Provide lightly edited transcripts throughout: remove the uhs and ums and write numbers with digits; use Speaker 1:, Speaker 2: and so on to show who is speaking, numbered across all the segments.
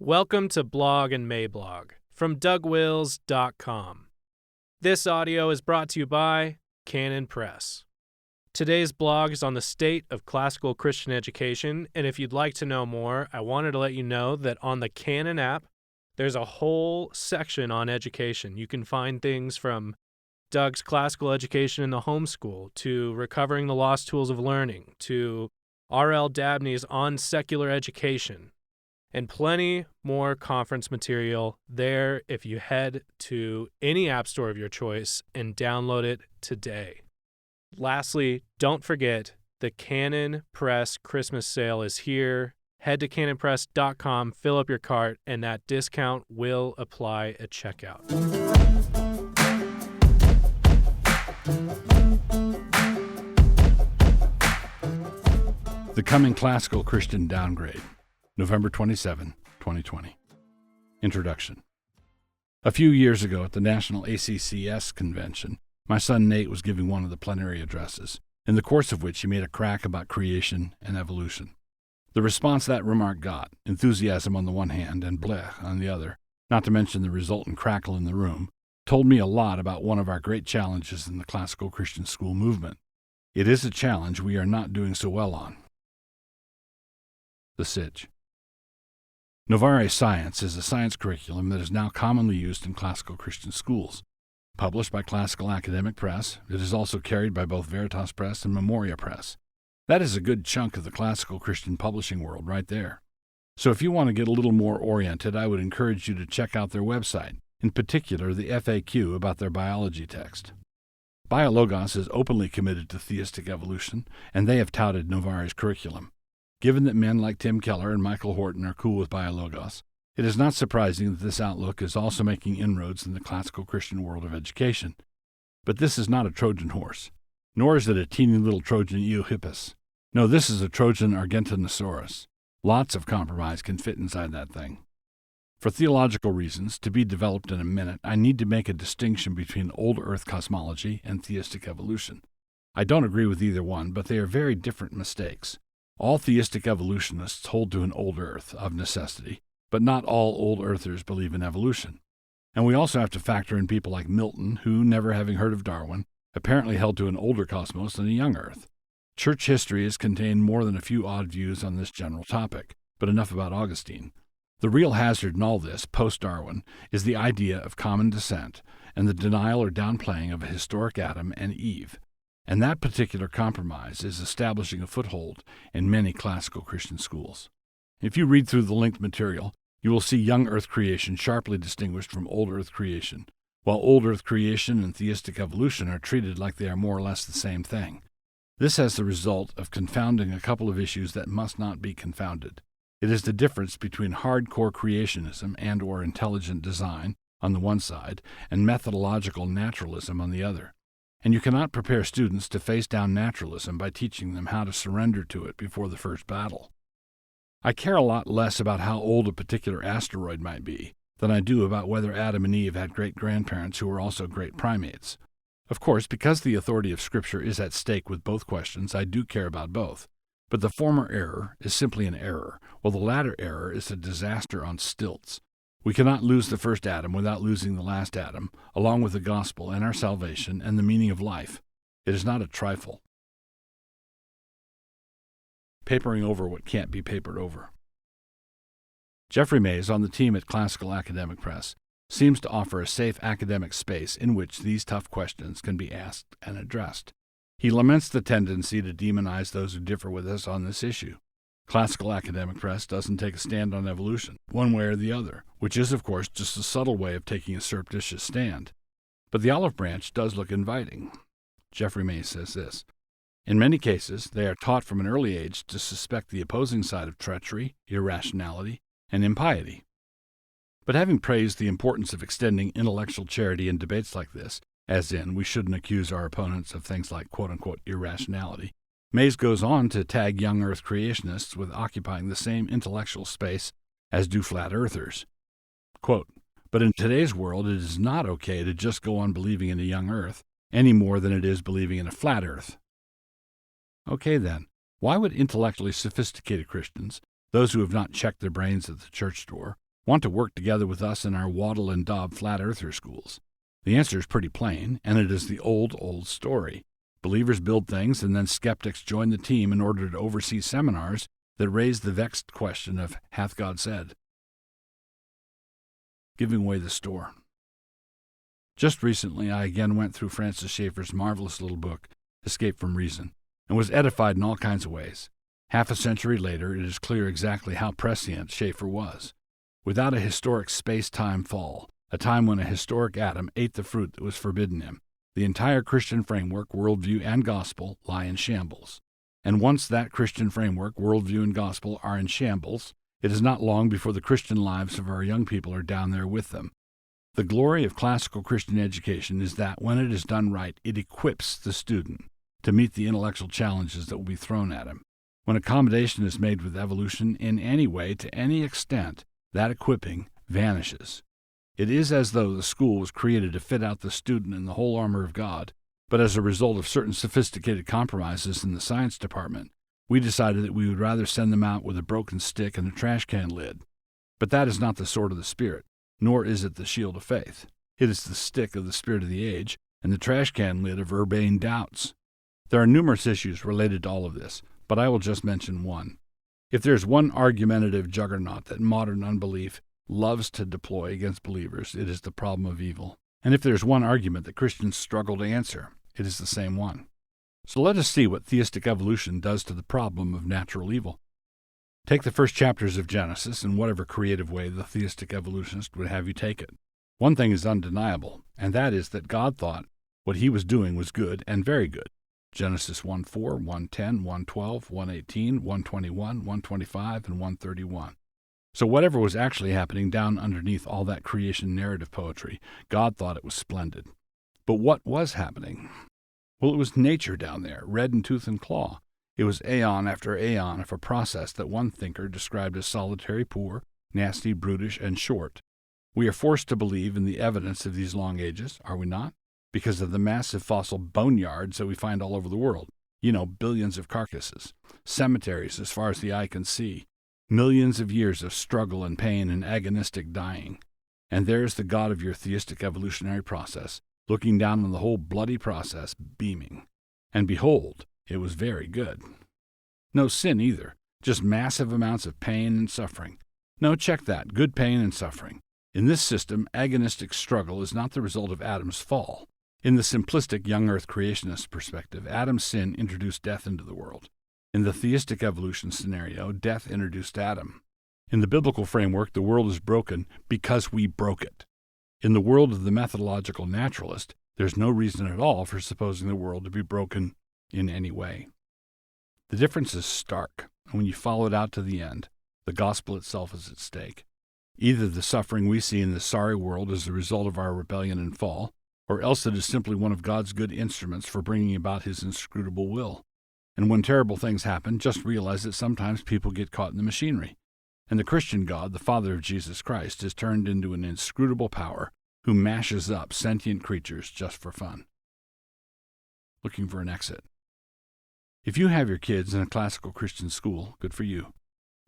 Speaker 1: Welcome to Blog and Mablog from DougWills.com. This audio is brought to you by Canon Press. Today's blog is on the state of classical Christian education, and if you'd like to know more, I wanted to let you know that on the Canon app, there's a whole section on education. You can find things from Doug's classical education in the homeschool, to recovering the lost tools of learning, to R.L. Dabney's on secular education, and plenty more conference material there if you head to any app store of your choice and download it today. Lastly, don't forget the Canon Press Christmas sale is here. Head to canonpress.com, fill up your cart, and that discount will apply at checkout.
Speaker 2: The Coming Classical Christian Downgrade, November 27, 2020. Introduction. A few years ago at the National ACCS convention, my son Nate was giving one of the plenary addresses, in the course of which he made a crack about creation and evolution. The response that remark got, enthusiasm on the one hand and blech on the other, not to mention the resultant crackle in the room, told me a lot about one of our great challenges in the classical Christian school movement. It is a challenge we are not doing so well on. The Sitch. Novare Science is a science curriculum that is now commonly used in classical Christian schools. Published by Classical Academic Press, it is also carried by both Veritas Press and Memoria Press. That is a good chunk of the classical Christian publishing world right there. So if you want to get a little more oriented, I would encourage you to check out their website, in particular the FAQ about their biology text. Biologos is openly committed to theistic evolution, and they have touted Novare's curriculum. Given that men like Tim Keller and Michael Horton are cool with Biologos, it is not surprising that this outlook is also making inroads in the classical Christian world of education. But this is not a Trojan horse, nor is it a teeny little Trojan Eohippus. No, this is a Trojan Argentinosaurus. Lots of compromise can fit inside that thing. For theological reasons, to be developed in a minute, I need to make a distinction between old Earth cosmology and theistic evolution. I don't agree with either one, but they are very different mistakes. All theistic evolutionists hold to an old Earth, of necessity, but not all old Earthers believe in evolution. And we also have to factor in people like Milton, who, never having heard of Darwin, apparently held to an older cosmos than a young Earth. Church history has contained more than a few odd views on this general topic, but enough about Augustine. The real hazard in all this, post-Darwin, is the idea of common descent and the denial or downplaying of a historic Adam and Eve. And that particular compromise is establishing a foothold in many classical Christian schools. If you read through the linked material, you will see young Earth creation sharply distinguished from old Earth creation, while old Earth creation and theistic evolution are treated like they are more or less the same thing. This has the result of confounding a couple of issues that must not be confounded. It is the difference between hardcore creationism and/or intelligent design on the one side and methodological naturalism on the other. And you cannot prepare students to face down naturalism by teaching them how to surrender to it before the first battle. I care a lot less about how old a particular asteroid might be than I do about whether Adam and Eve had great-grandparents who were also great primates. Of course, because the authority of Scripture is at stake with both questions, I do care about both. But the former error is simply an error, while the latter error is a disaster on stilts. We cannot lose the first Adam without losing the last Adam, along with the gospel and our salvation and the meaning of life. It is not a trifle. Papering over what can't be papered over. Jeffrey Mays, on the team at Classical Academic Press, seems to offer a safe academic space in which these tough questions can be asked and addressed. He laments the tendency to demonize those who differ with us on this issue. Classical Academic Press doesn't take a stand on evolution, one way or the other, which is, of course, just a subtle way of taking a surreptitious stand. But the olive branch does look inviting. Jeffrey Mays says this: in many cases, they are taught from an early age to suspect the opposing side of treachery, irrationality, and impiety. But having praised the importance of extending intellectual charity in debates like this, as in we shouldn't accuse our opponents of things like quote-unquote irrationality, Mays goes on to tag young Earth creationists with occupying the same intellectual space as do flat earthers. Quote, but in today's world it is not okay to just go on believing in a young Earth any more than it is believing in a flat Earth. Okay then, why would intellectually sophisticated Christians, those who have not checked their brains at the church door, want to work together with us in our Waddle and Daub flat earther schools? The answer is pretty plain, and it is the old story. Believers build things, and then skeptics join the team in order to oversee seminars that raise the vexed question of, hath God said? Giving away the store. Just recently, I again went through Francis Schaeffer's marvelous little book, Escape from Reason, and was edified in all kinds of ways. Half a century later, it is clear exactly how prescient Schaeffer was. Without a historic space-time fall, a time when a historic Adam ate the fruit that was forbidden him, the entire Christian framework, worldview, and gospel lie in shambles. And once that Christian framework, worldview, and gospel are in shambles, it is not long before the Christian lives of our young people are down there with them. The glory of classical Christian education is that when it is done right, it equips the student to meet the intellectual challenges that will be thrown at him. When accommodation is made with evolution in any way, to any extent, that equipping vanishes. It is as though the school was created to fit out the student in the whole armor of God, but as a result of certain sophisticated compromises in the science department, we decided that we would rather send them out with a broken stick and a trash can lid. But that is not the sword of the Spirit, nor is it the shield of faith. It is the stick of the spirit of the age and the trash can lid of urbane doubts. There are numerous issues related to all of this, but I will just mention one. If there's one argumentative juggernaut that modern unbelief loves to deploy against believers, it is the problem of evil. And if there's one argument that Christians struggle to answer, it is the same one. So let us see what theistic evolution does to the problem of natural evil. Take the first chapters of Genesis in whatever creative way the theistic evolutionist would have you take it. One thing is undeniable, and that is that God thought what he was doing was good and very good. Genesis 1:4, 1:10, 1:12, 1:18, 1:21, 1:25, and 1:31. So whatever was actually happening down underneath all that creation narrative poetry, God thought it was splendid. But what was happening? Well, it was nature down there, red in tooth and claw. It was aeon after aeon of a process that one thinker described as solitary, poor, nasty, brutish, and short. We are forced to believe in the evidence of these long ages, are we not? Because of the massive fossil boneyards that we find all over the world. Billions of carcasses, cemeteries as far as the eye can see, millions of years of struggle and pain and agonistic dying. And there's the God of your theistic evolutionary process, looking down on the whole bloody process, beaming. And behold, it was very good. No sin either, just massive amounts of pain and suffering. No, check that, good pain and suffering. In this system, agonistic struggle is not the result of Adam's fall. In the simplistic young earth creationist perspective, Adam's sin introduced death into the world. In the theistic evolution scenario, death introduced Adam. In the biblical framework, the world is broken because we broke it. In the world of the methodological naturalist, there's no reason at all for supposing the world to be broken in any way. The difference is stark, and when you follow it out to the end, the gospel itself is at stake. Either the suffering we see in this sorry world is the result of our rebellion and fall, or else it is simply one of God's good instruments for bringing about his inscrutable will. And when terrible things happen, just realize that sometimes people get caught in the machinery. And the Christian God, the Father of Jesus Christ, is turned into an inscrutable power who mashes up sentient creatures just for fun. Looking for an exit. If you have your kids in a classical Christian school, good for you.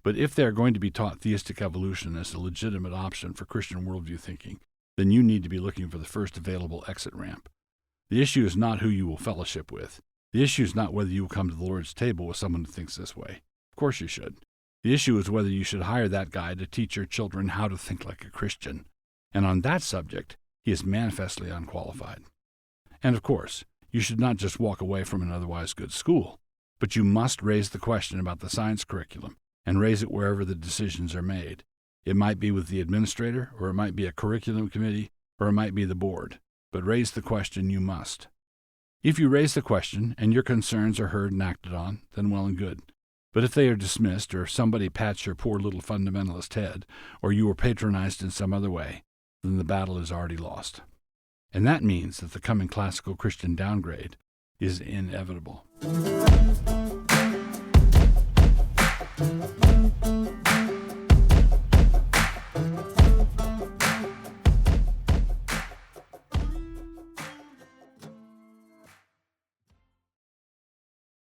Speaker 2: But if they are going to be taught theistic evolution as a legitimate option for Christian worldview thinking, then you need to be looking for the first available exit ramp. The issue is not who you will fellowship with. The issue is not whether you will come to the Lord's table with someone who thinks this way. Of course you should. The issue is whether you should hire that guy to teach your children how to think like a Christian. And on that subject, he is manifestly unqualified. And of course, you should not just walk away from an otherwise good school, but you must raise the question about the science curriculum and raise it wherever the decisions are made. It might be with the administrator, or it might be a curriculum committee, or it might be the board. But raise the question you must. If you raise the question and your concerns are heard and acted on, then well and good. But if they are dismissed, or somebody pats your poor little fundamentalist head, or you were patronized in some other way, then the battle is already lost. And that means that the coming classical Christian downgrade is inevitable.